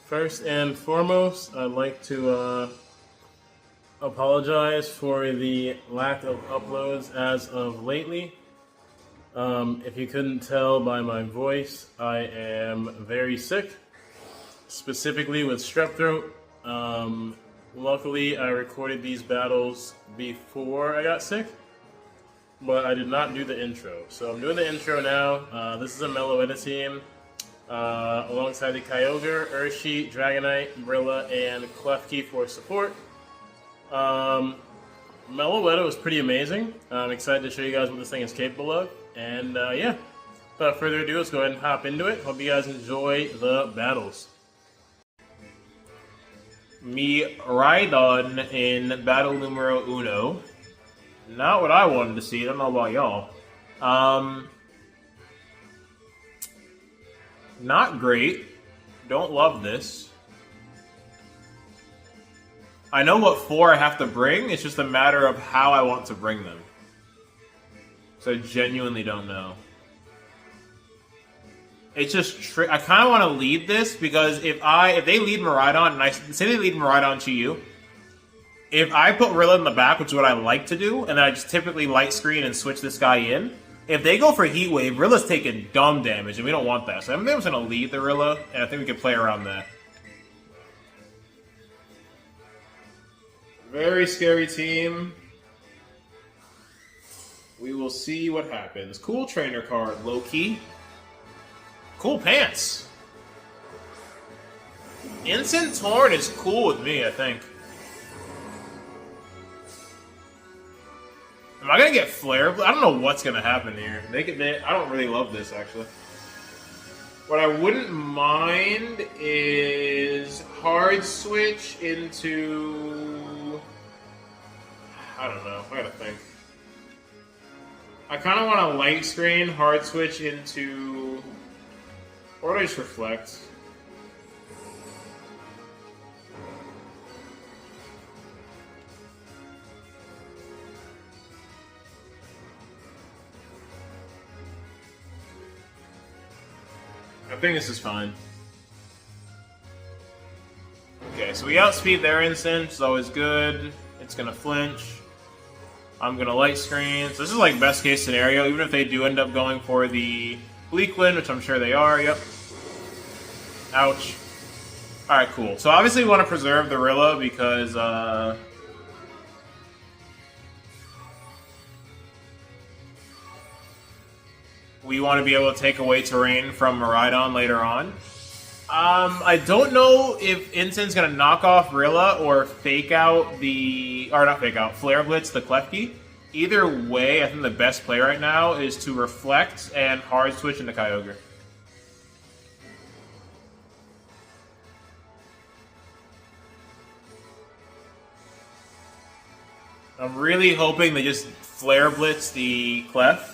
First and foremost, I'd like to apologize for the lack of uploads as of lately. If you couldn't tell by my voice, I am very sick, specifically with strep throat. Luckily, I recorded these battles before I got sick, but I did not do the intro. So I'm doing the intro now. This is a MELOETTA team, alongside the Kyogre, Urshi, Dragonite, Brilla, and Klefki for support. MELOETTA was pretty amazing. I'm excited to show you guys what this thing is capable of. And yeah, without further ado, let's go ahead and hop into it. Hope you guys enjoy the battles. MIRAIDON in battle numero uno. Not what I wanted to see. I don't know about y'all. Not great. Don't love this. I know what 4 I have to bring. It's just a matter of how I want to bring them. So I genuinely don't know. It's just I kind of want to lead this because if they lead MIRAIDON and I say they lead MIRAIDON to you, if I put Rilla in the back, which is what I like to do, and then I just typically light screen and switch this guy in, if they go for Heat Wave, Rilla's taking dumb damage, and we don't want that. So I'm just going to lead the Rilla, and I think we can play around that. Very scary team. We will see what happens. Cool trainer card, low-key. Cool pants. Instant Torn is cool with me, I think. Am I gonna get Flare? I don't know what's gonna happen here. I don't really love this, actually. What I wouldn't mind is hard switch into... I don't know. I gotta think. I kind of want to light screen, hard switch into... Or do I just reflect? I think this is fine. Okay, so we outspeed their instant, it's always good. It's gonna flinch. I'm gonna light screen. So this is like best case scenario, even if they do end up going for the Bleak Wind, which I'm sure they are, yep. Ouch. Alright, cool. So obviously we want to preserve the Rilla because, we want to be able to take away terrain from MIRAIDON later on. I don't know if Instant's gonna knock off Rilla or fake out the... Or not fake out, Flare Blitz the Klefki. Either way, I think the best play right now is to reflect and hard switch into Kyogre. I'm really hoping they just Flare Blitz the Clef.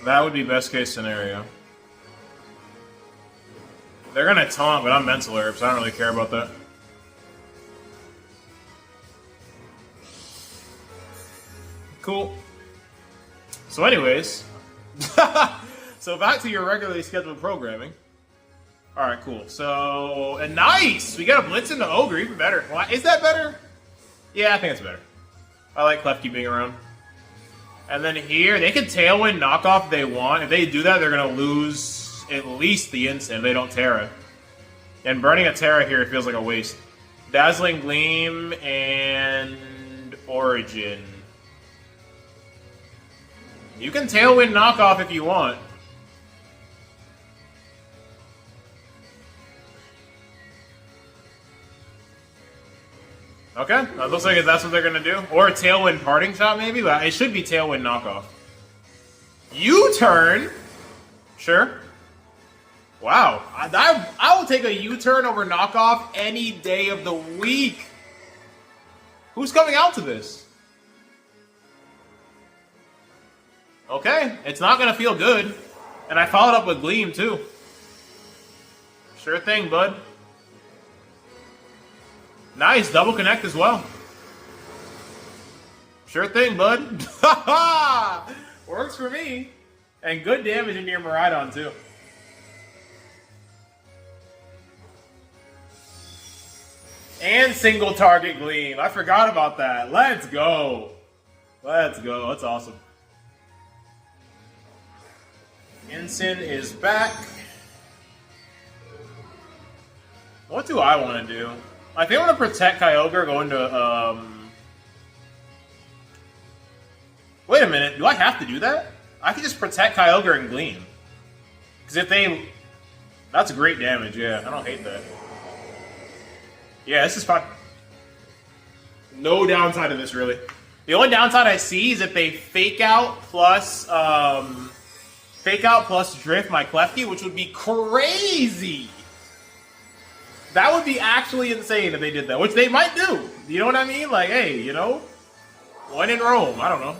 That would be best case scenario. They're gonna taunt, but I'm Mental Herb, so I don't really care about that. Cool. So anyways, so back to your regularly scheduled programming. Alright, cool. So, and nice! We got a Blitz into Ogre, even better. Is that better? Yeah, I think it's better. I like Klefki being around. And then here, they can Tailwind knockoff if they want. If they do that, they're going to lose at least the instant if they don't Terra. And burning a Terra here feels like a waste. Dazzling Gleam and Origin. You can Tailwind knockoff if you want. Okay, that looks like that's what they're gonna do. Or a Tailwind Parting Shot, maybe? But it should be Tailwind Knockoff. U-turn? Sure. Wow. I will take a U-turn over Knockoff any day of the week. Who's coming out to this? Okay, it's not gonna feel good. And I followed up with Gleam, too. Sure thing, bud. Nice, double connect as well. Sure thing, bud. Works for me. And good damage into your Miraidon, too. And single target Gleam. I forgot about that. Let's go. Let's go. That's awesome. Ensign is back. What do I want to do? I think I want to protect Kyogre going to, Wait a minute. Do I have to do that? I can just protect Kyogre and Gleam. Because if they... That's great damage, yeah. I don't hate that. Yeah, this is fine. No downside to this, really. The only downside I see is if they fake out plus drift my Klefki, which would be crazy. That would be actually insane if they did that, which they might do. You know what I mean? Like, hey, you know, when in Rome, I don't know.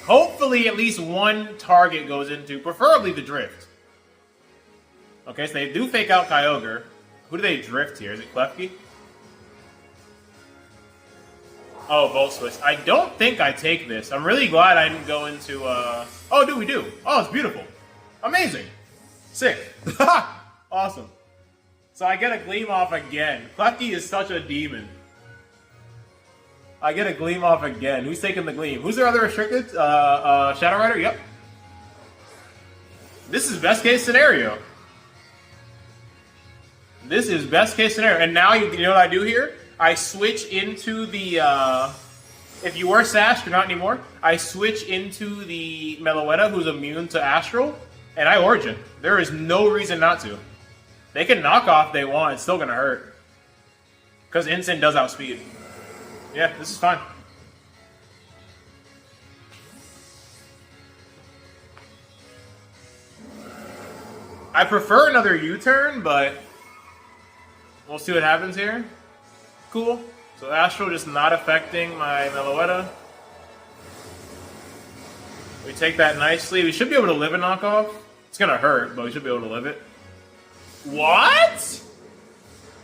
Hopefully, at least one target goes into, preferably the drift. Okay, so they do fake out Kyogre. Who do they drift here? Is it Klefki? Oh, Volt Switch. I don't think I take this. I'm really glad I didn't go into, Oh, do we do? Oh, it's beautiful. Amazing. Sick. Awesome. So I get a Gleam off again. Klefki is such a demon. I get a Gleam off again. Who's taking the Gleam? Who's their other restricted? Shadow Rider? Yep. This is best case scenario. This is best case scenario. And now, you know what I do here? I switch into the, if you were Sash, you're not anymore. I switch into the MELOETTA, who's immune to Astral, and I Origin. There is no reason not to. They can knock off if they want, it's still going to hurt. Because Ensign does outspeed. Yeah, this is fine. I prefer another U-turn, but we'll see what happens here. Cool. So Astral just not affecting my MELOETTA. We take that nicely. We should be able to live a knockoff. It's going to hurt, but we should be able to live it. What?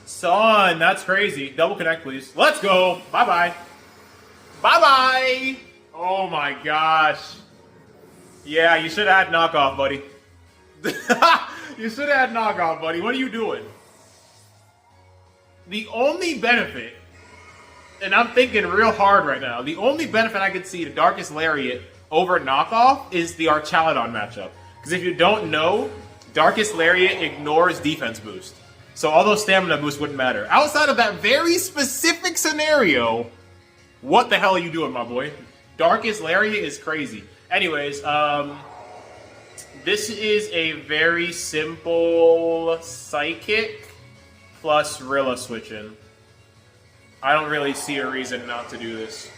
Son, that's crazy. Double connect, please. Let's go. Bye-bye. Bye-bye. Oh, my gosh. Yeah, you should have had knockoff, buddy. You should have had knockoff, buddy. What are you doing? The only benefit, and I'm thinking real hard right now, the only benefit I could see to Darkest Lariat over knockoff is the Archaludon matchup. Because if you don't know, Darkest Lariat ignores defense boost. So all those stamina boosts wouldn't matter. Outside of that very specific scenario, what the hell are you doing, my boy? Darkest Lariat is crazy. Anyways, this is a very simple Psychic plus Rilla switch-in. I don't really see a reason not to do this.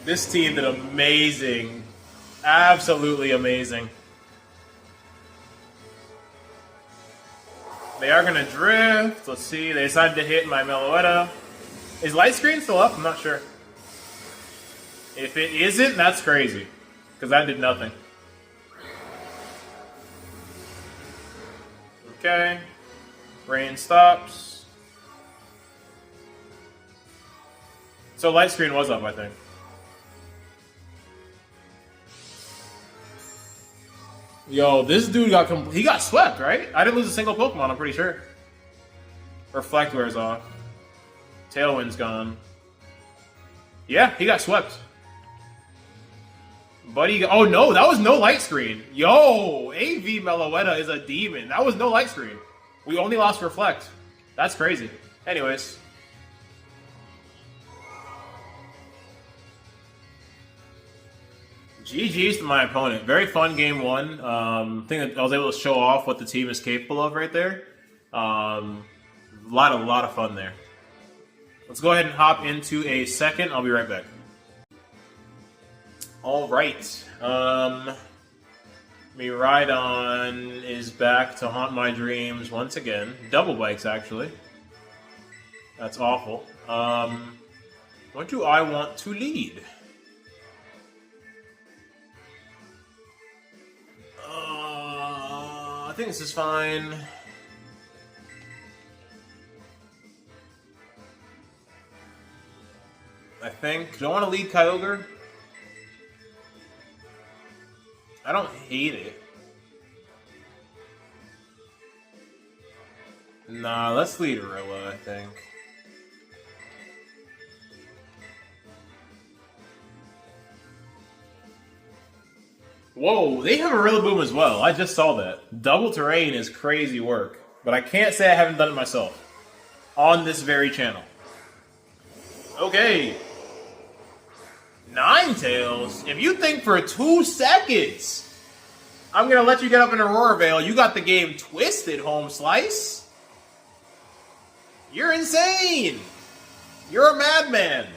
This team did amazing. Absolutely amazing. They are going to drift. Let's see. They decided to hit my MELOETTA. Is light screen still up? I'm not sure. If it isn't, that's crazy. Because that did nothing. Okay. Rain stops. So light screen was up, I think. Yo, this dude he got swept, right? I didn't lose a single Pokemon, I'm pretty sure. Reflect wears off. Tailwind's gone. Yeah, he got swept. Buddy, oh no, that was no light screen. Yo, AV MELOETTA is a demon. That was no light screen. We only lost Reflect. That's crazy. Anyways. GG's to my opponent. Very fun game one. I think I was able to show off what the team is capable of right there. A lot of fun there. Let's go ahead and hop into a second. I'll be right back. All right. Miraidon is back to haunt my dreams once again. Double bikes, actually. That's awful. What do I want to lead? I think this is fine. I think. Do I want to lead Kyogre? I don't hate it. Nah, let's lead Rilla, I think. Whoa, they have a Rillaboom as well. I just saw that. Double terrain is crazy work. But I can't say I haven't done it myself. On this very channel. Okay. Ninetales? If you think for 2 seconds I'm gonna let you get up in Aurora Vale, you got the game twisted, Home Slice. You're insane. You're a madman.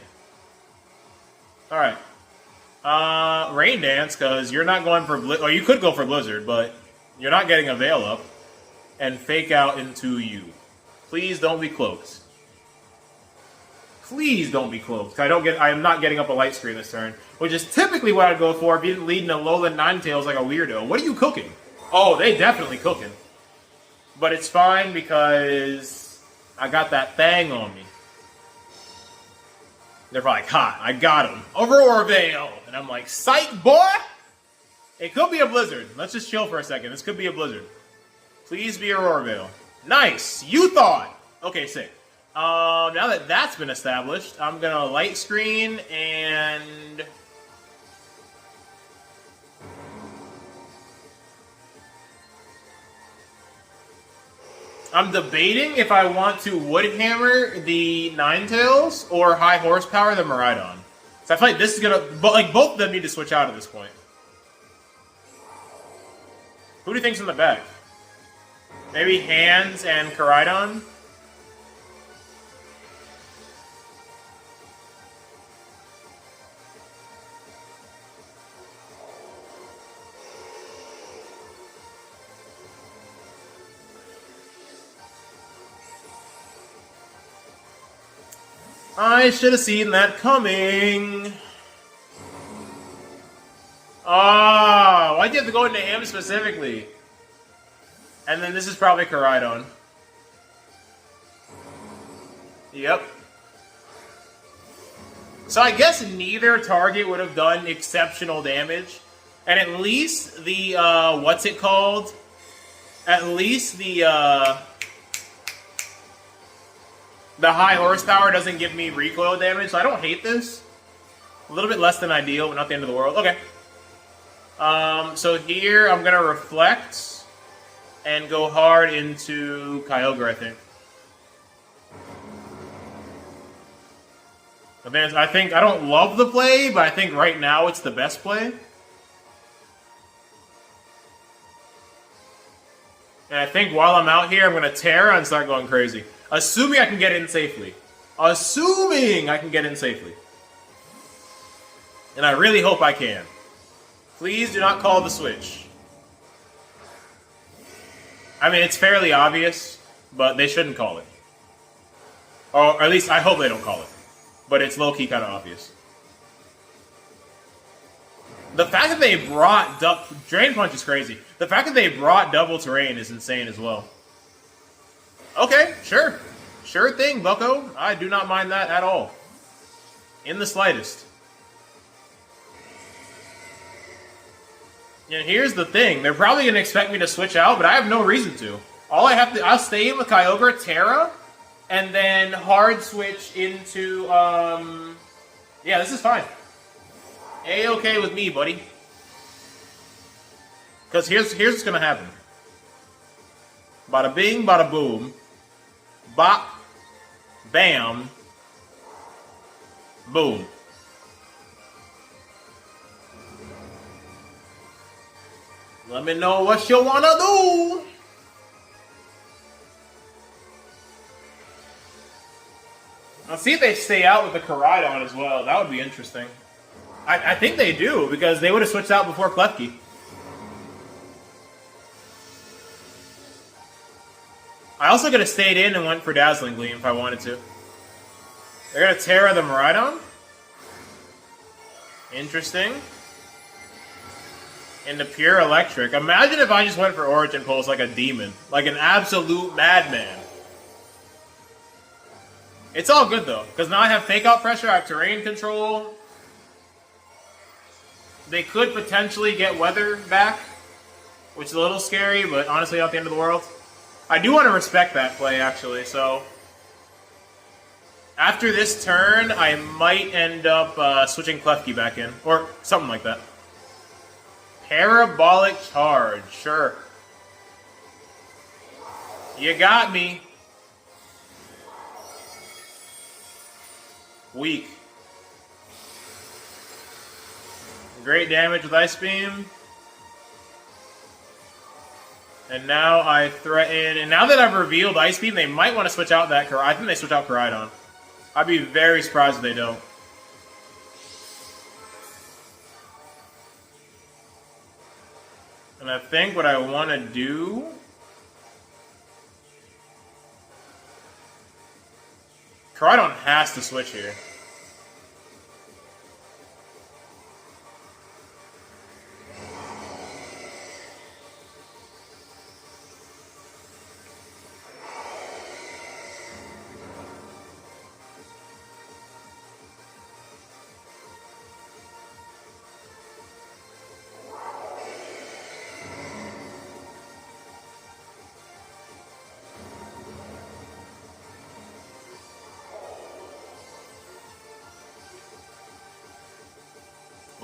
Alright. Rain Dance, because you're not going for Blizzard. Or you could go for Blizzard, but you're not getting a Veil up. And Fake Out into you. Please don't be cloaked. Please don't be cloaked. I am not getting up a Light Screen this turn, which is typically what I'd go for if you didn't lead in a Alolan Ninetales like a weirdo. What are you cooking? Oh, they definitely cooking. But it's fine because I got that thing on me. They're probably like, ha, I got him. Aurora Vale. And I'm like, psych, boy! It could be a Blizzard. Let's just chill for a second. This could be a Blizzard. Please be Aurora Vale. Nice! You thought! Okay, sick. Now that that's been established, I'm gonna Light Screen and... I'm debating if I want to Woodhammer the Ninetales or High Horsepower the Miraidon. So I feel like this is gonna... But like, both of them need to switch out at this point. Who do you think's in the back? Maybe Hands and Koraidon? I should have seen that coming. Oh, why'd you have to go into him specifically? And then this is probably Koraidon. Yep. So I guess neither target would have done exceptional damage. And at least the, what's it called? At least the high horsepower doesn't give me recoil damage, so I don't hate this. A little bit less than ideal, but not the end of the world. Okay. So here I'm gonna reflect and go hard into Kyogre, I think. I think I don't love the play, but I think right now it's the best play. And I think while I'm out here, I'm gonna Terra and start going crazy. Assuming I can get in safely. Assuming I can get in safely. And I really hope I can. Please do not call the switch. I mean, it's fairly obvious, but they shouldn't call it. Or at least I hope they don't call it. But it's low-key kind of obvious. The fact that they brought... Drain Punch is crazy. The fact that they brought Double Terrain is insane as well. Okay, sure. Sure thing, bucko. I do not mind that at all. In the slightest. And here's the thing. They're probably going to expect me to switch out, but I have no reason to. I'll stay in with Kyogre, Terra, and then hard switch into, yeah, this is fine. A-okay with me, buddy. Because here's what's going to happen. Bada bing, bada boom. Bop. Bam. Boom. Let me know what you wanna do. I'll see if they stay out with the Koraidon as well. That would be interesting. I think they do, because they would have switched out before Klefki. I also could have stayed in and went for Dazzling Gleam if I wanted to. They're going to Terra the Miraidon. Interesting. Into Pure Electric. Imagine if I just went for Origin Pulse like a demon. Like an absolute madman. It's all good though, because now I have fake out pressure, I have terrain control. They could potentially get weather back, which is a little scary, but honestly not the end of the world. I do want to respect that play actually, so after this turn, I might end up switching Klefki back in, or something like that. Parabolic charge, sure. You got me. Weak. Great damage with Ice Beam. And now I threaten, and now that I've revealed Ice Beam, they might want to switch out that I think they switch out MIRAIDON. I'd be very surprised if they don't. And I think what I want to do... MIRAIDON has to switch here.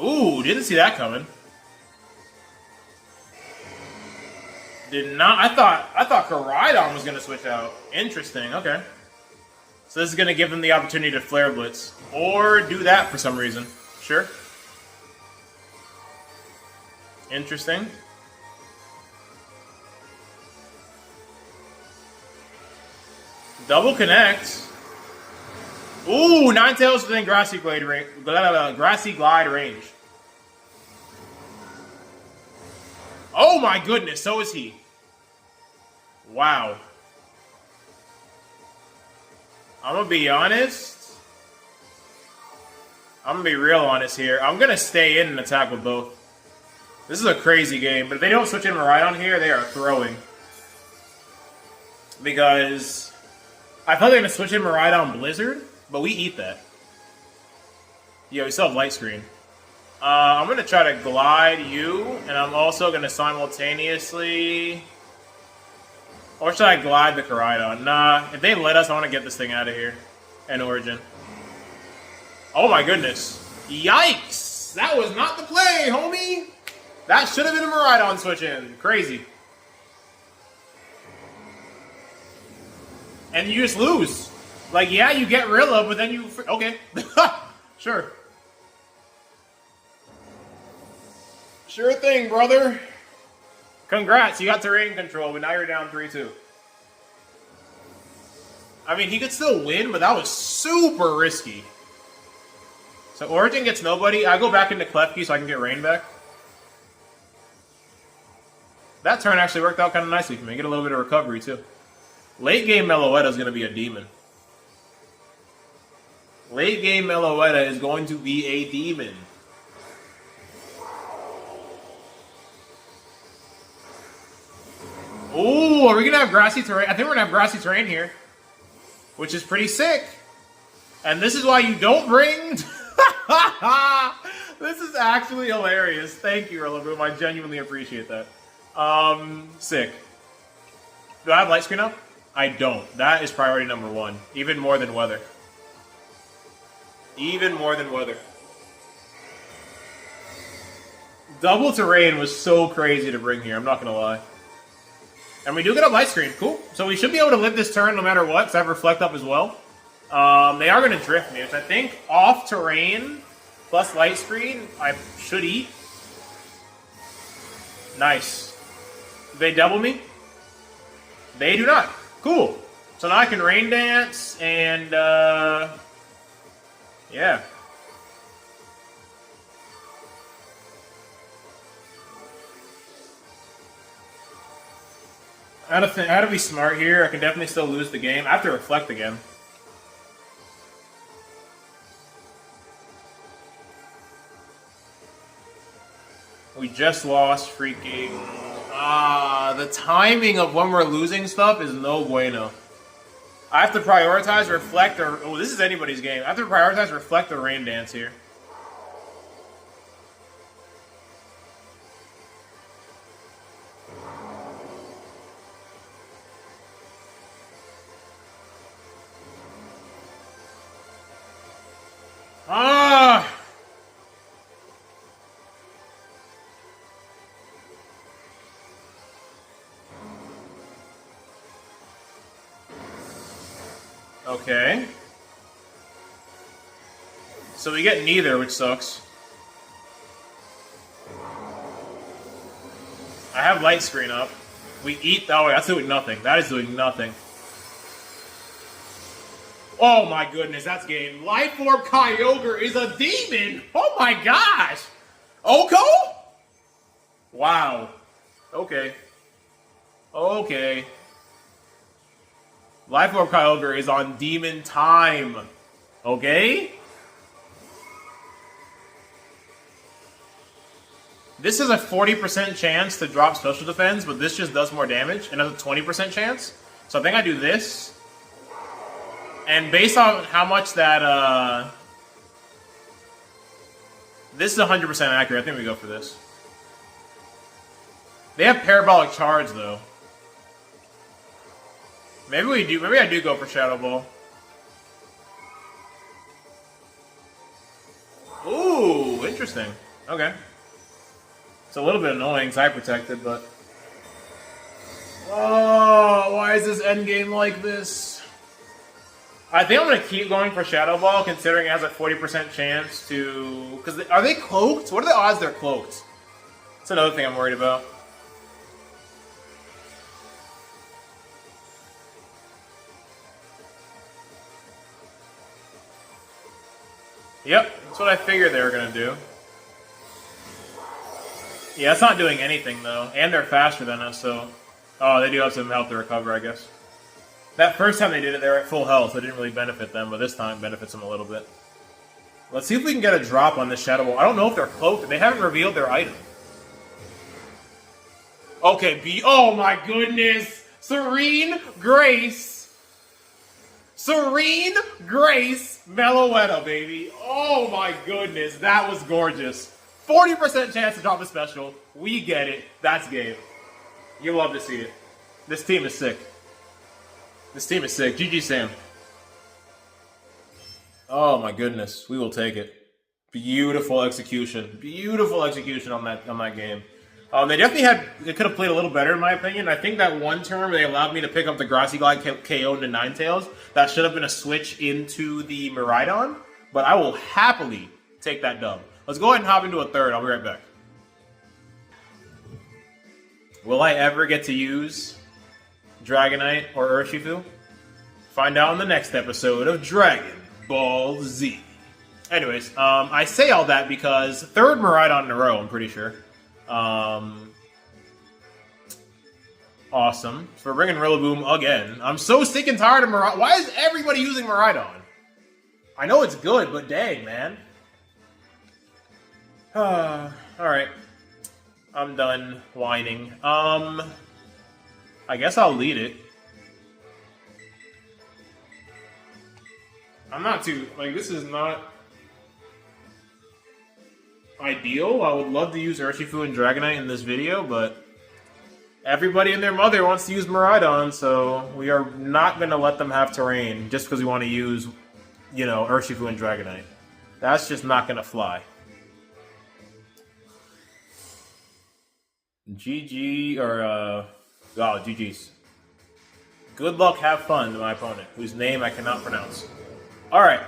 Ooh, didn't see that coming. Did not. I thought MIRAIDON was gonna switch out. Interesting. Okay. So this is gonna give them the opportunity to Flare Blitz or do that for some reason. Sure. Interesting. Double connect. Ooh, Ninetales within Grassy Glide range. Oh my goodness, so is he. Wow. I'm gonna be honest. I'm gonna be real honest here. I'm gonna stay in and attack with both. This is a crazy game, but if they don't switch in MIRAIDON here, they are throwing. Because I thought they were gonna switch in MIRAIDON Blizzard, but we eat that. Yeah, we still have Light Screen. I'm going to try to glide you, and I'm also going to simultaneously... Or should I glide the MIRAIDON? Nah, if they let us, I want to get this thing out of here. And Origin. Oh my goodness. Yikes! That was not the play, homie! That should have been a MIRAIDON switch-in. Crazy. And you just lose. Like, yeah, you get Rilla, but then you... Okay. Sure. Sure thing, brother. Congrats, you got terrain control, but now you're down 3-2. I mean, he could still win, but that was super risky. So Origin gets nobody. I go back into Klefki so I can get Rain back. That turn actually worked out kind of nicely for me. Get a little bit of recovery, too. Late game MELOETTA is going to be a demon. Late game MELOETTA is going to be a demon. Ooh, are we going to have grassy terrain? I think we're going to have grassy terrain here. Which is pretty sick. And this is why you don't bring... This is actually hilarious. Thank you, Rillaboom. I genuinely appreciate that. Sick. Do I have light screen up? I don't. That is priority number one. Even more than weather. Even more than weather. Double terrain was so crazy to bring here. I'm not going to lie. And we do get a light screen. Cool. So we should be able to live this turn no matter what, because I have Reflect up as well. They are going to drift me, which I think off terrain plus light screen, I should eat. Nice. Do they double me? They do not. Cool. So now I can Rain Dance and, yeah. I had to be smart here. I can definitely still lose the game. I have to Reflect again. We just lost freaking... the timing of when we're losing stuff is no bueno. I have to prioritize, reflect, or... Oh, this is anybody's game. I have to prioritize, reflect, or rain dance here. Ah! Okay. So we get neither, which sucks. I have light screen up. We eat... Oh, that's doing nothing. That is doing nothing. Oh my goodness, that's game. Life Orb Kyogre is a demon! Oh my gosh! Oko? Wow. Okay. Okay. Life Orb Kyogre is on demon time. Okay? This is a 40% chance to drop special defense, but this just does more damage. And has a 20% chance. So I think I do this. And based on how much that, this is 100% accurate. I think we go for this. They have Parabolic Charge, though. Maybe we do. Maybe I do go for Shadow Ball. Ooh, interesting. Okay. It's a little bit annoying because I protected, but... Oh, why is this endgame like this? I think I'm going to keep going for Shadow Ball, considering it has a 40% chance to... Because are they cloaked? What are the odds they're cloaked? That's another thing I'm worried about. Yep, that's what I figured they were going to do. Yeah, it's not doing anything, though. And they're faster than us, so... Oh, they do have some health to recover, I guess. That first time they did it, they were at full health, so it didn't really benefit them, but this time benefits them a little bit. Let's see if we can get a drop on this Shadow Ball. I don't know if they're cloaked. They haven't revealed their item. Okay, oh my goodness! Serene Grace! Serene Grace MELOETTA, baby! Oh my goodness, that was gorgeous. 40% chance to drop a special. We get it. That's game. You love to see it. This team is sick. This team is sick. GG Sam. Oh my goodness. We will take it. Beautiful execution. Beautiful execution on that game. They definitely had... They could have played a little better in my opinion. I think that one turn where they allowed me to pick up the Grassy Glide KO into Ninetales, that should have been a switch into the Miraidon. But I will happily take that dub. Let's go ahead and hop into a third. I'll be right back. Will I ever get to use Dragonite or Urshifu? Find out in the next episode of Dragon Ball Z. Anyways, I say all that because third Miraidon in a row, I'm pretty sure. Awesome. So we're bringing Rillaboom again. I'm so sick and tired of Miraidon. Why is everybody using Miraidon? I know it's good, but dang, man. Alright. I'm done whining. I guess I'll lead it. I'm not too... Like, this is not ideal. I would love to use Urshifu and Dragonite in this video, but everybody and their mother wants to use Miraidon, so we are not going to let them have terrain just because we want to use, you know, Urshifu and Dragonite. That's just not going to fly. GG, or, oh, GG's. Good luck, have fun to my opponent, whose name I cannot pronounce. Alright.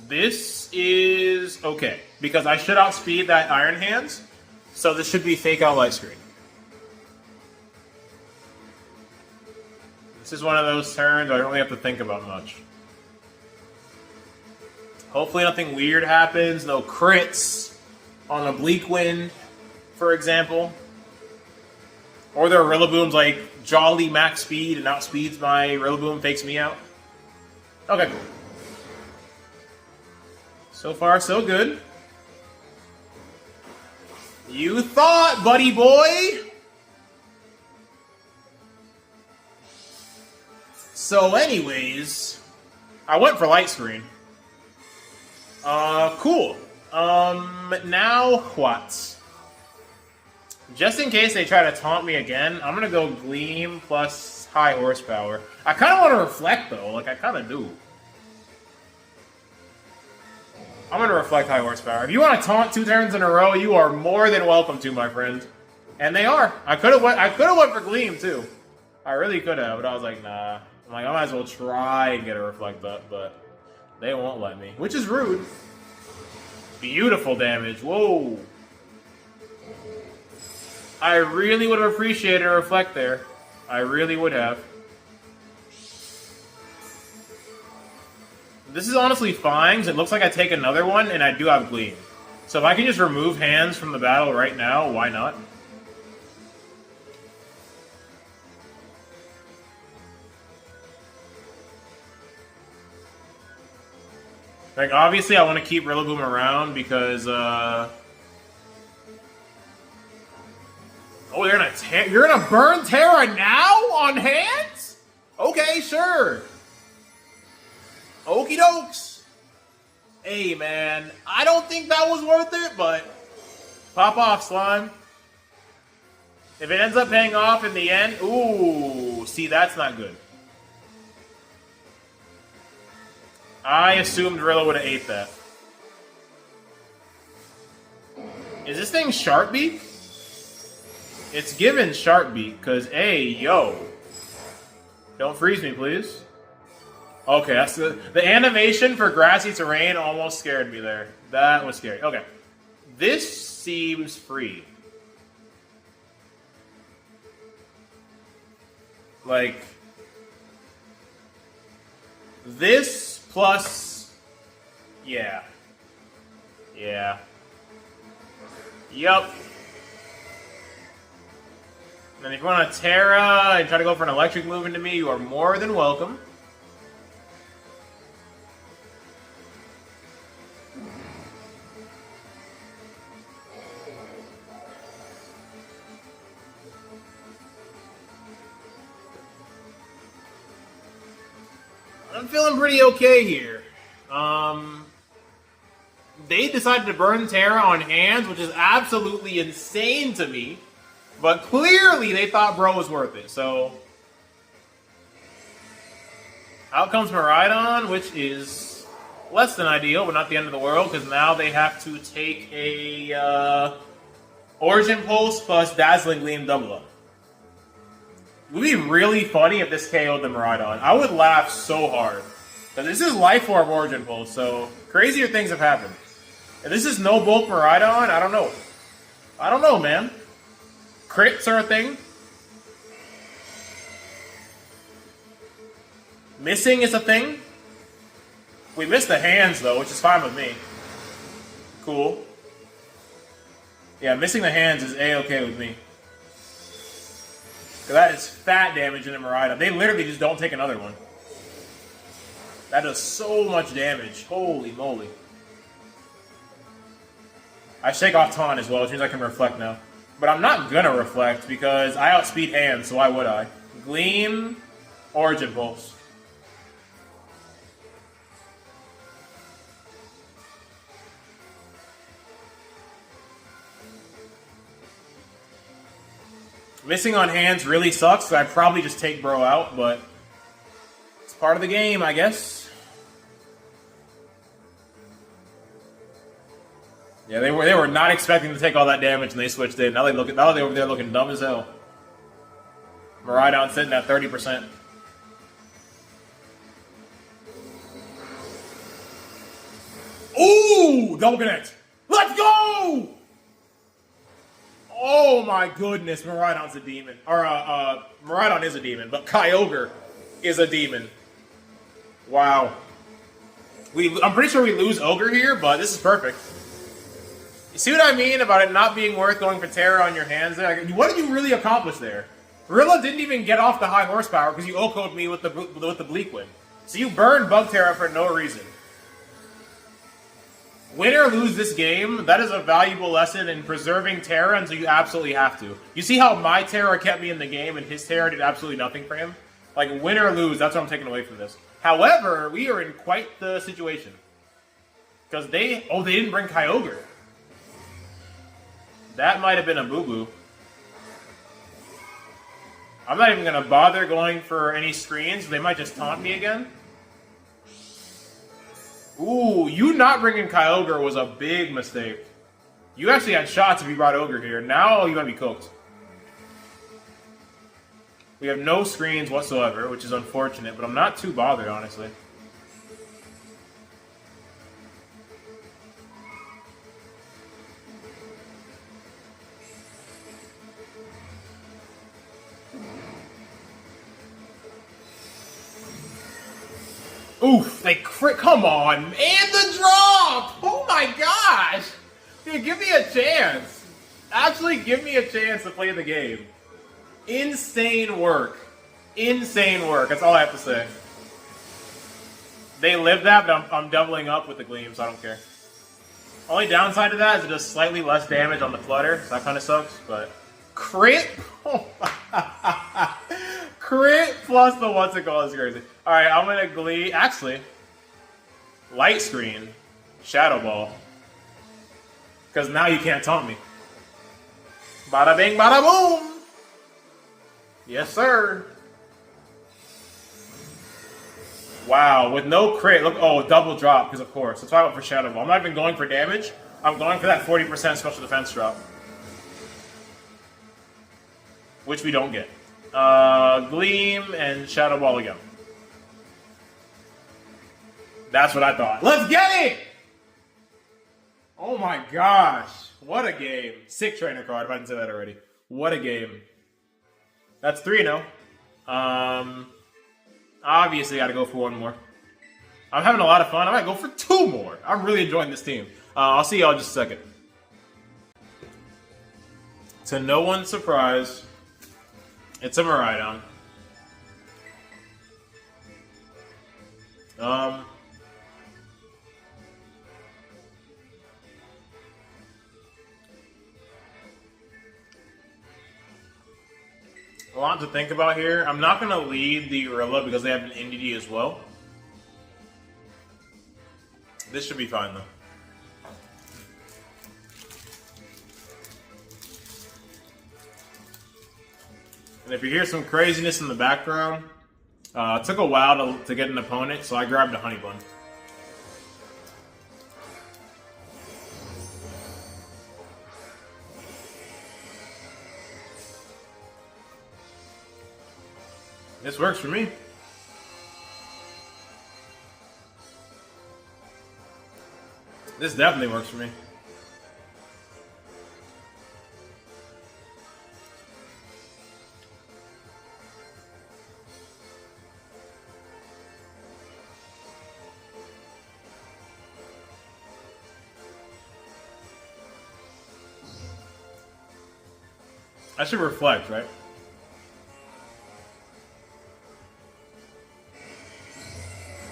This is okay, because I should outspeed that Iron Hands, so this should be Fake Out Light Screen. This is one of those turns I don't really have to think about much. Hopefully nothing weird happens, no crits on a Bleak Wind, for example. Or their Rillaboom's like jolly max speed and outspeeds my Rillaboom, fakes me out. Okay, cool. So far, so good. You thought, buddy boy! So anyways, I went for light screen. Cool. Now what? Just in case they try to taunt me again, I'm gonna go Gleam plus high horsepower. I kind of want to reflect though, like I kind of do. I'm gonna reflect high horsepower. If you want to taunt 2 turns in a row, you are more than welcome to, my friend. And they are. I could have went for Gleam too. I really could have, but I was like, nah. I'm like, I might as well try and get a reflect up, but they won't let me, which is rude. Beautiful damage. Whoa. I really would have appreciated a reflect there. I really would have. This is honestly fine, because it looks like I take another one, and I do have Gleam. So if I can just remove hands from the battle right now, why not? Like, obviously I want to keep Rillaboom around, because, Oh, you're gonna burn Terra now on hands? Okay, sure. Okie dokes. Hey, man. I don't think that was worth it, but pop off, Slime. If it ends up paying off in the end, ooh, see, that's not good. I assumed Rilla would have ate that. Is this thing Sharp Beak? It's given Sharp Beak, because, hey, yo. Don't freeze me, please. Okay, that's the animation for grassy terrain almost scared me there. That was scary. Okay. This seems free. Like, this plus, yeah. Yeah. Yup. And if you want a Terra and try to go for an electric move into me, you are more than welcome. I'm feeling pretty okay here. They decided to burn Terra on hands, which is absolutely insane to me. But clearly they thought Bro was worth it, so... Out comes Miraidon, which is less than ideal, but not the end of the world, because now they have to take a Origin Pulse plus Dazzling Gleam double up. It would be really funny if this KO'd the Miraidon. I would laugh so hard. Because this is Life Orb Origin Pulse, so crazier things have happened. If this is no bulk Miraidon, I don't know. I don't know, man. Crits are a thing. Missing is a thing. We missed the hands, though, which is fine with me. Cool. Yeah, missing the hands is A-okay with me. Because that is fat damage in a Miraidon. They literally just don't take another one. That does so much damage. Holy moly. I shake off Taunt as well, which means I can reflect now. But I'm not gonna reflect because I outspeed hands, so why would I? Gleam, Origin Pulse. Missing on hands really sucks, so I'd probably just take Bro out, but it's part of the game, I guess. Yeah, they were not expecting to take all that damage, and they switched in. Now they're over there looking dumb as hell. Miraidon sitting at 30%. Ooh, double connect. Let's go! Oh my goodness, Miraidon's a demon. Or Miraidon is a demon, but Kyogre is a demon. Wow. I'm pretty sure we lose Ogre here, but this is perfect. You see what I mean about it not being worth going for Terra on your hands there? Like, what did you really accomplish there? Rilla didn't even get off the high horsepower because you OHKO'd me with the Bleak Wind. So you burned Bug Terra for no reason. Win or lose this game, that is a valuable lesson in preserving Terra until you absolutely have to. You see how my Terra kept me in the game and his Terra did absolutely nothing for him? Like, win or lose, that's what I'm taking away from this. However, we are in quite the situation. Because they didn't bring Kyogre. That might have been a boo-boo. I'm not even going to bother going for any screens. They might just taunt me again. Ooh, you not bringing Kyogre was a big mistake. You actually had shots if you brought Ogre here. Now you might be cooked. We have no screens whatsoever, which is unfortunate, but I'm not too bothered, honestly. Oof, they crit, come on, and the drop! Oh my gosh! Dude, give me a chance. Actually, give me a chance to play the game. Insane work. Insane work, that's all I have to say. They live that, but I'm doubling up with the Gleam, so I don't care. Only downside to that is it does slightly less damage on the Flutter, so that kind of sucks, but... Crit? Crit plus the what's it called is crazy. Alright, I'm gonna Glee... Actually, Light Screen, Shadow Ball. Because now you can't taunt me. Bada bing, bada boom! Yes, sir. Wow, with no crit, look, oh, double drop, because of course. That's why I went for Shadow Ball. I'm not even going for damage. I'm going for that 40% special defense drop. Which we don't get. Gleam and Shadow Ball again. That's what I thought. Let's get it! Oh my gosh. What a game. Sick trainer card, if I didn't say that already. What a game. That's 3-0. Obviously got to go for one more. I'm having a lot of fun. I might go for 2 more. I'm really enjoying this team. I'll see y'all in just a second. To no one's surprise, it's a Miraidon. A lot to think about here. I'm not going to lead the Gorilla because they have an NDD as well. This should be fine, though. And if you hear some craziness in the background, it took a while to get an opponent, so I grabbed a Honey Bun. This works for me. This definitely works for me. I should reflect, right?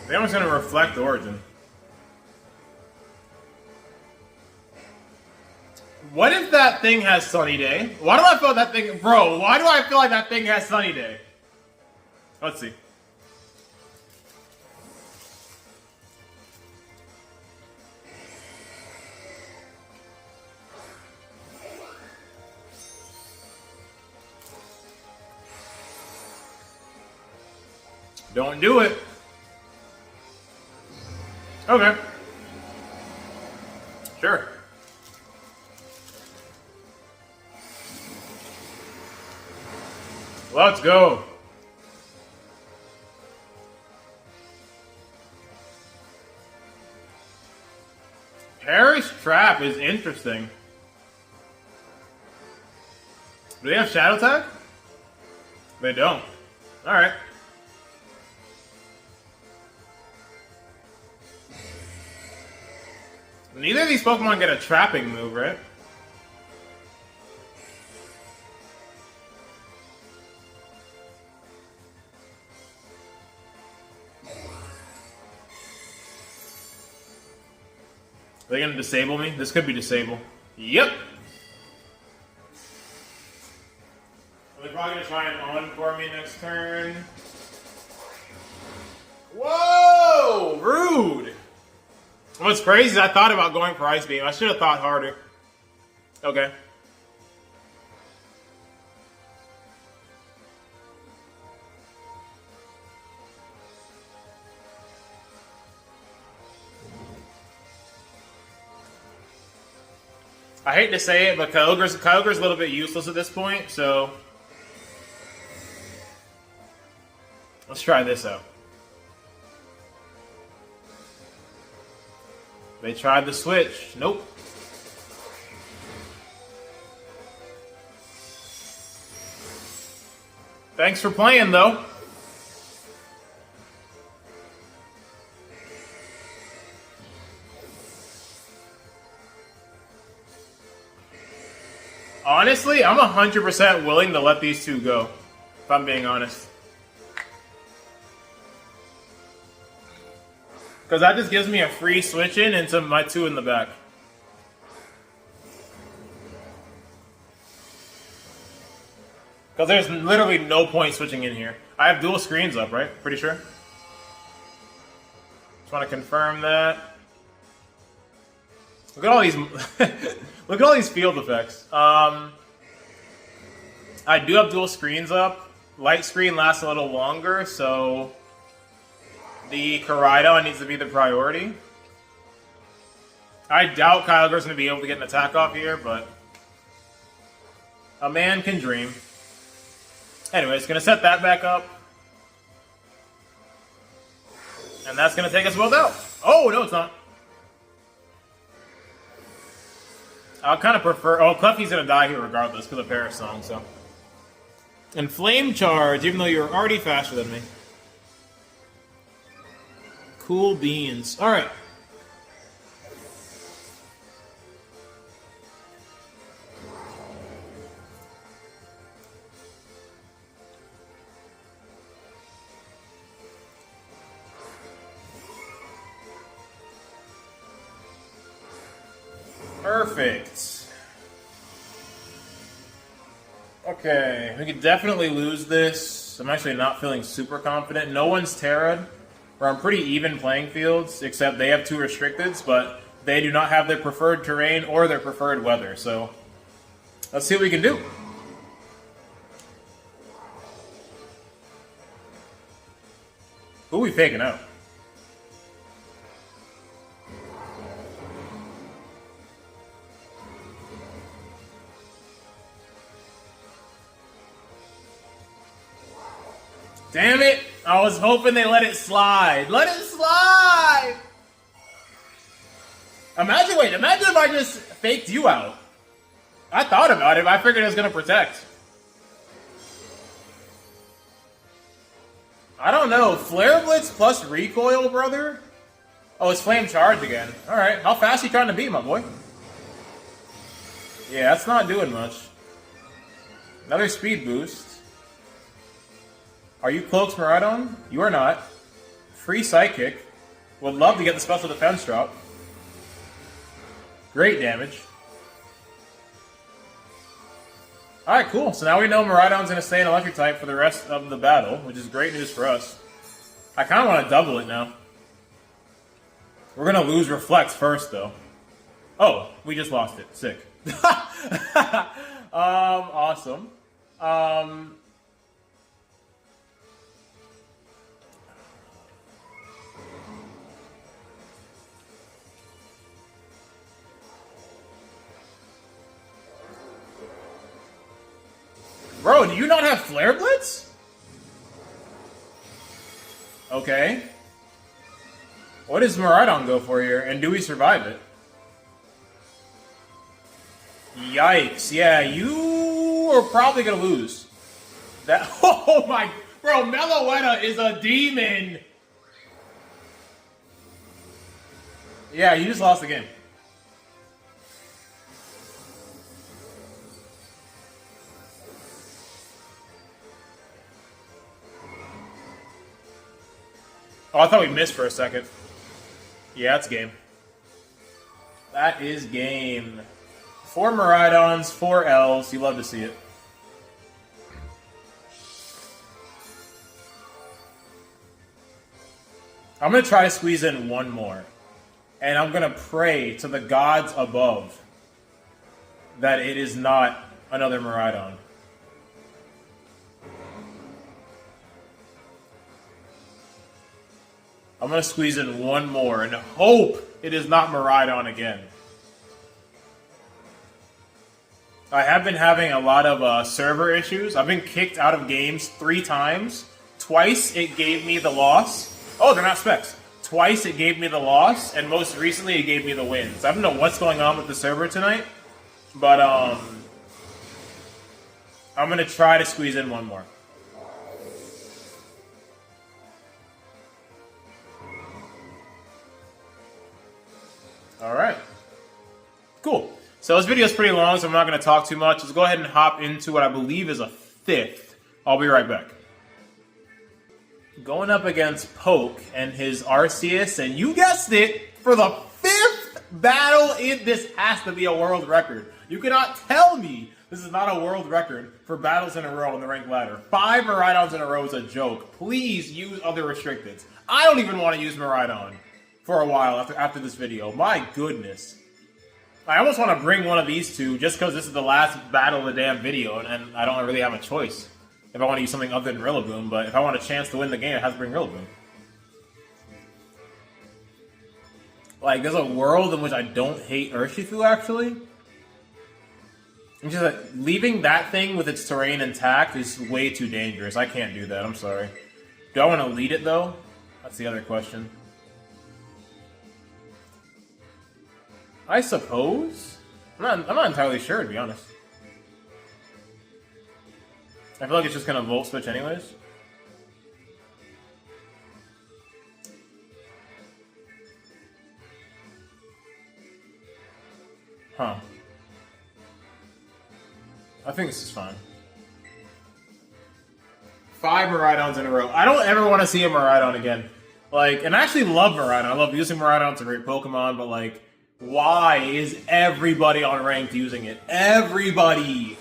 I think I'm just going to reflect Origin. What if that thing has Sunny Day? Why do I feel that thing... Bro, why do I feel like that thing has Sunny Day? Let's see. Don't do it. Okay. Sure. Let's go. Parry's Trap is interesting. Do they have Shadow Tag? They don't. Alright. Neither of these Pokemon get a trapping move, right? Are they gonna disable me? This could be disable. Yep. They're probably gonna try and on for me next turn. What's crazy is I thought about going for Ice Beam. I should have thought harder. Okay. I hate to say it, but Kyogre's a little bit useless at this point, so let's try this out. They tried the switch. Nope. Thanks for playing, though. Honestly, I'm 100% willing to let these two go, if I'm being honest. Because that just gives me a free switch in into my two in the back. Because there's literally no point switching in here. I have dual screens up, right? Pretty sure. Just want to confirm that. Look at all these. Look at all these field effects. I do have dual screens up. Light screen lasts a little longer, so the Miraidon needs to be the priority. I doubt Kyogre's going to be able to get an attack off here, but a man can dream. Anyways, going to set that back up. And that's going to take us both out. Oh, no, it's not. I kind of prefer... Oh, Clefty's going to die here regardless because of Paris Song, so... And Flame Charge, even though you're already faster than me. Cool beans. Alright. Perfect. Okay, we could definitely lose this. I'm actually not feeling super confident. No one's Terra'd. We're on pretty even playing fields, except they have two restricteds, but they do not have their preferred terrain or their preferred weather. So let's see what we can do. Who are we faking out? Damn it! I was hoping they let it slide. Let it slide! Imagine if I just faked you out. I thought about it, but I figured it was gonna protect. I don't know. Flare Blitz plus recoil, brother? Oh, it's Flame Charge again. Alright, how fast are you trying to beat, my boy? Yeah, that's not doing much. Another speed boost. Are you Cloak's Miraidon? You are not. Free Psychic. Would love to get the special defense drop. Great damage. Alright, cool. So now we know Miraidon's going to stay in Electric type for the rest of the battle, which is great news for us. I kind of want to double it now. We're going to lose Reflect first, though. Oh, we just lost it. Sick. Awesome. Bro, do you not have Flare Blitz? Okay. What does Miraidon go for here? And do we survive it? Yikes. Yeah, you are probably going to lose. That. Oh my... Bro, MELOETTA is a demon! Yeah, you just lost the game. Oh, I thought we missed for a second. Yeah, that's game. That is game. 4 Miraidons, 4 L's. You love to see it. I'm going to try to squeeze in one more. And I'm gonna pray to the gods above that it is not another Miraidon. I'm gonna squeeze in one more and hope it is not Miraidon again. I have been having a lot of server issues. I've been kicked out of games 3 times. Twice it gave me the loss. Oh, they're not specs. Twice it gave me the loss, and most recently it gave me the wins. I don't know what's going on with the server tonight, but I'm gonna try to squeeze in one more. Alright. Cool. So this video is pretty long, so I'm not going to talk too much. Let's go ahead and hop into what I believe is a 5th. I'll be right back. Going up against Poke and his Arceus, and you guessed it, for the 5th battle, this has to be a world record. You cannot tell me this is not a world record for battles in a row on the ranked ladder. 5 Miraidons in a row is a joke. Please use other restricteds. I don't even want to use Miraidon for a while after this video. My goodness. I almost want to bring one of these two just because this is the last battle of the damn video, and I don't really have a choice if I want to use something other than Rillaboom, but if I want a chance to win the game, I have to bring Rillaboom. Like, there's a world in which I don't hate Urshifu, actually. It's just like, leaving that thing with its terrain intact is way too dangerous. I can't do that, I'm sorry. Do I want to lead it, though? That's the other question. I suppose? I'm not entirely sure, to be honest. I feel like it's just gonna Volt Switch anyways. Huh. I think this is fine. 5 Miraidons in a row. I don't ever want to see a Miraidon again. Like, and I actually love Miraidon. I love using Miraidon. It's a great Pokemon, but like, why is everybody on ranked using it? Everybody!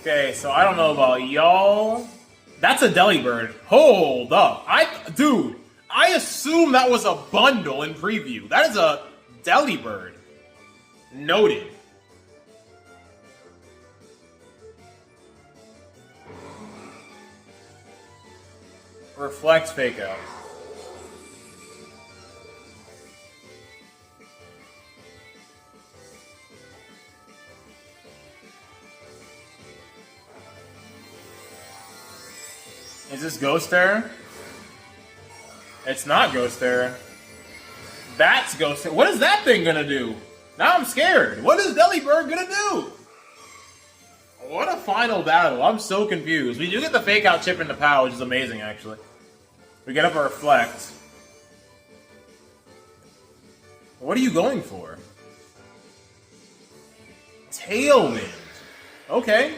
Okay, so I don't know about y'all. That's a Delibird. Hold up. Dude, I assume that was a bundle in preview. That is a Delibird. Noted. Reflect Fake Out. Is this Ghost Terror? It's not Ghost Terror. That's Ghost Terror. What is that thing gonna do? Now I'm scared. What is Delibird gonna do? What a final battle. I'm so confused. We do get the Fake Out chip into POW, which is amazing, actually. We get up a Reflect. What are you going for? Tailwind. Okay.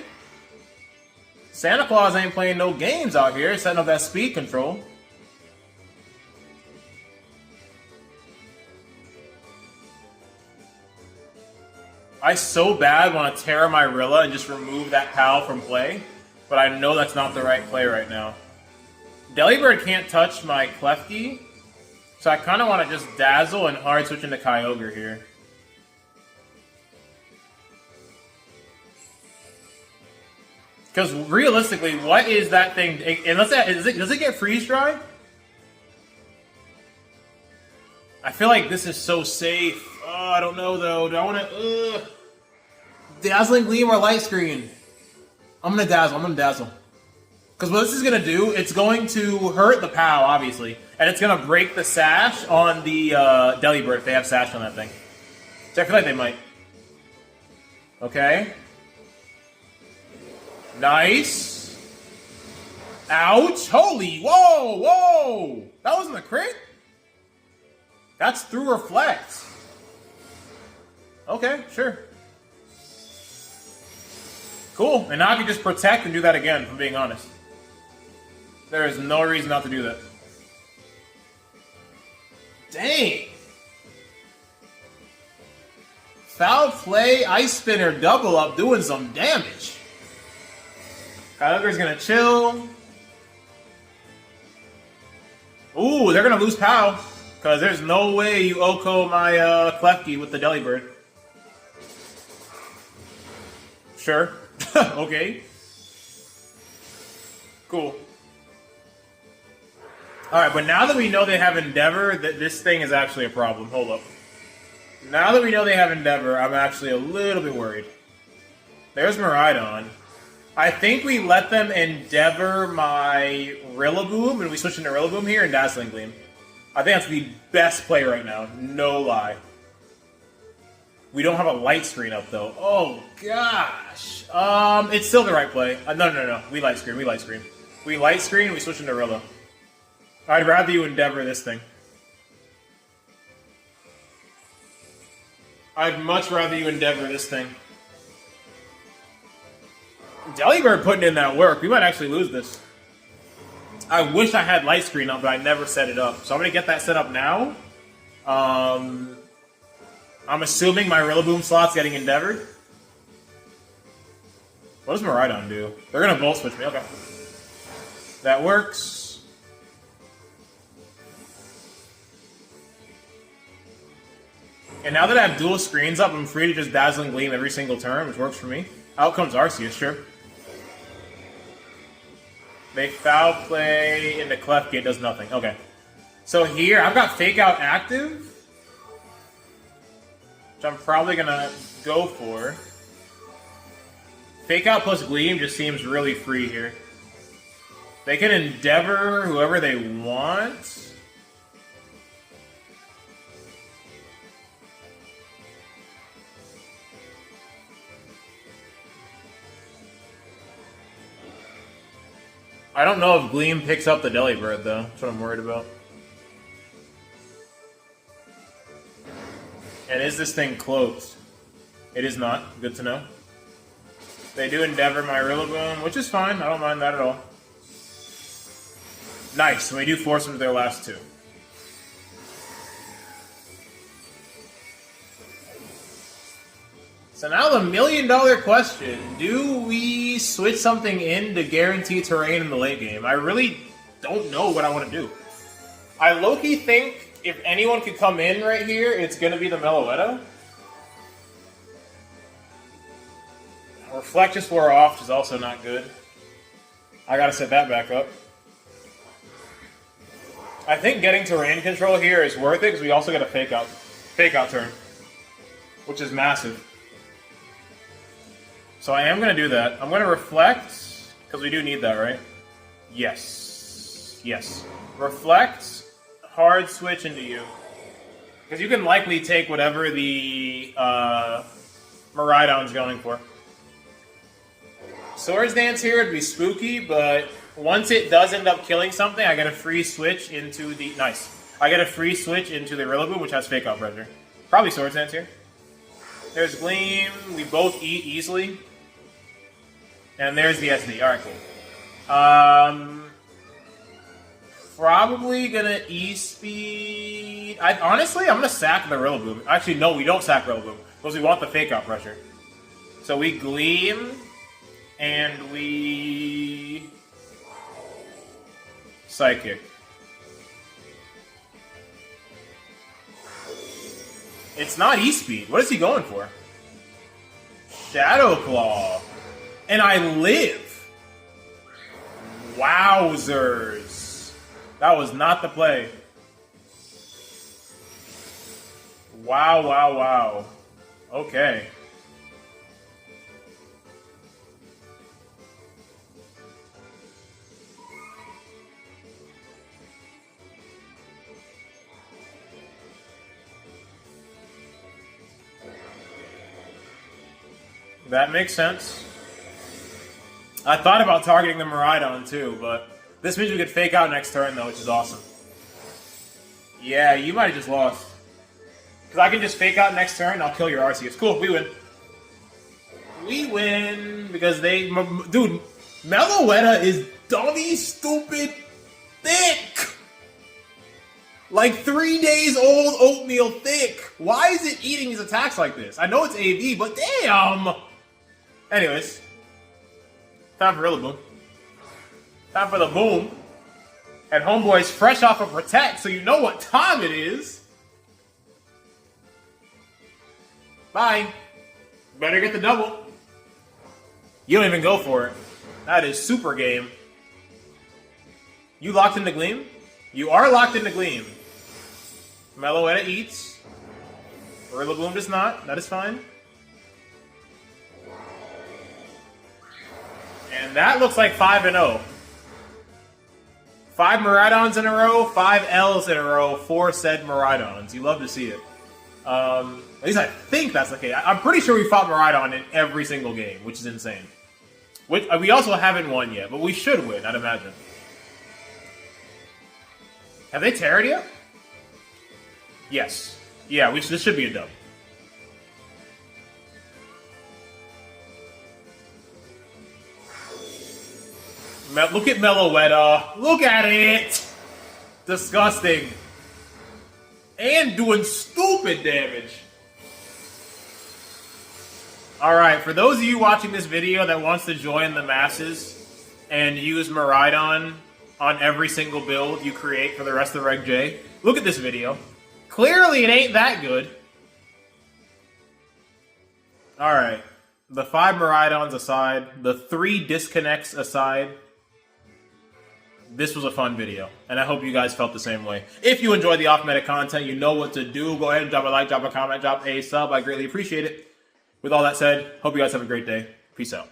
Santa Claus ain't playing no games out here, setting up that speed control. I so bad want to tear my Rilla and just remove that POW from play, but I know that's not the right play right now. Delibird can't touch my Klefki, so I kind of want to just Dazzle and hard switch into Kyogre here. Because realistically, what is that thing? Does it get freeze dry? I feel like this is so safe. Oh, I don't know though. Do I want to? Dazzling Gleam or Light Screen? I'm gonna Dazzle. Because what this is gonna do, it's going to hurt the POW, obviously, and it's gonna break the sash on the Delibird if they have sash on that thing. So I feel like they might. Okay. Nice. Ouch. Holy. Whoa. Whoa. That wasn't a crit? That's through Reflect. Okay, sure. Cool. And now I can just Protect and do that again, if I'm being honest. There is no reason not to do that. Dang. Foul Play, Ice Spinner, double up, doing some damage. Kyogre's gonna chill. Ooh, they're gonna lose POW. Because there's no way you Oko my Klefki with the Delibird. Sure. Okay. Cool. Alright, but now that we know they have Endeavor, this thing is actually a problem. Hold up. Now that we know they have Endeavor, I'm actually a little bit worried. There's Miraidon. I think we let them Endeavor my Rillaboom, and we switch into Rillaboom here and Dazzling Gleam. I think that's the best play right now. No lie. We don't have a light screen up, though. Oh, gosh. It's still the right play. No. We light screen. We light screen. We light screen, we switch into Rilla. I'd rather you Endeavor this thing. I'd much rather you Endeavor this thing. Delibird putting in that work. We might actually lose this. I wish I had light screen up, but I never set it up. So I'm going to get that set up now. I'm assuming my Rillaboom slot's getting Endeavored. What does Miraidon do? They're going to Volt Switch me. Okay. That works. And now that I have dual screens up, I'm free to just Dazzling Gleam every single turn, which works for me. Out comes Arceus, sure. They foul play into Klefki, it does nothing. Okay. So here, I've got Fake Out active, which I'm probably going to go for. Fake Out plus Gleam just seems really free here. They can Endeavor whoever they want. I don't know if Gleam picks up the Delibird, though. That's what I'm worried about. And is this thing closed? It is not. Good to know. They do Endeavor my Rillaboom, which is fine. I don't mind that at all. Nice. So we do force them to their last two. So now the million-dollar question, do we switch something in to guarantee terrain in the late game? I really don't know what I want to do. I low-key think if anyone could come in right here, it's going to be the Meloetta. Reflect just wore off, which is also not good. I got to set that back up. I think getting terrain control here is worth it because we also get a fake out turn, which is massive. So I am going to do that. I'm going to reflect, because we do need that, right? Yes. Yes. Reflect, hard switch into you. Because you can likely take whatever the Miraidon's going for. Swords Dance here would be spooky, but once it does end up killing something, I get a free switch into the... Nice. I get a free switch into the Rillaboom, which has Fake Out pressure. Probably Swords Dance here. There's Gleam. We both eat easily. And there's the SD. Alright, cool. Probably gonna E-Speed... Honestly, I'm gonna sack the Rillaboom. Actually, no, we don't sack Rillaboom. Because we want the Fake Out pressure. So we Gleam... And we... Psychic. It's not E-Speed. What is he going for? Shadow Claw. And I live. Wowzers. That was not the play. Wow, wow, wow. Okay. That makes sense. I thought about targeting the Miraidon too, but this means we could fake out next turn though, which is awesome. Yeah, you might have just lost. Because I can just fake out next turn and I'll kill your Arceus. Cool, we win. We win because they... Dude, Meloetta is dummy stupid thick! Like 3 days old oatmeal thick! Why is it eating these attacks like this? I know it's AV, but damn! Anyways. Time for Rillaboom. Time for the boom. And homeboy's fresh off of Protect, so you know what time it is. Bye. Better get the double. You don't even go for it. That is super game. You locked into Gleam? You are locked into Gleam. MELOETTA eats. Rillaboom does not. That is fine. And that looks like 5-0. 5 Miraidons in a row, 5 L's in a row, 4 said Miraidons. You love to see it. At least I think that's the case. I'm pretty sure we fought Miraidon in every single game, which is insane. We also haven't won yet, but we should win, I'd imagine. Have they tarried yet? Yes. Yeah, this should be a dub. Look at MELOETTA. Look at it! Disgusting. And doing stupid damage. Alright, for those of you watching this video that wants to join the masses and use Miraidon on every single build you create for the rest of Reg J, look at this video. Clearly it ain't that good. Alright, the 5 Miraidons aside, the 3 disconnects aside, this was a fun video, and I hope you guys felt the same way. If you enjoyed the off-meta content, you know what to do. Go ahead and drop a like, drop a comment, drop a sub. I greatly appreciate it. With all that said, hope you guys have a great day. Peace out.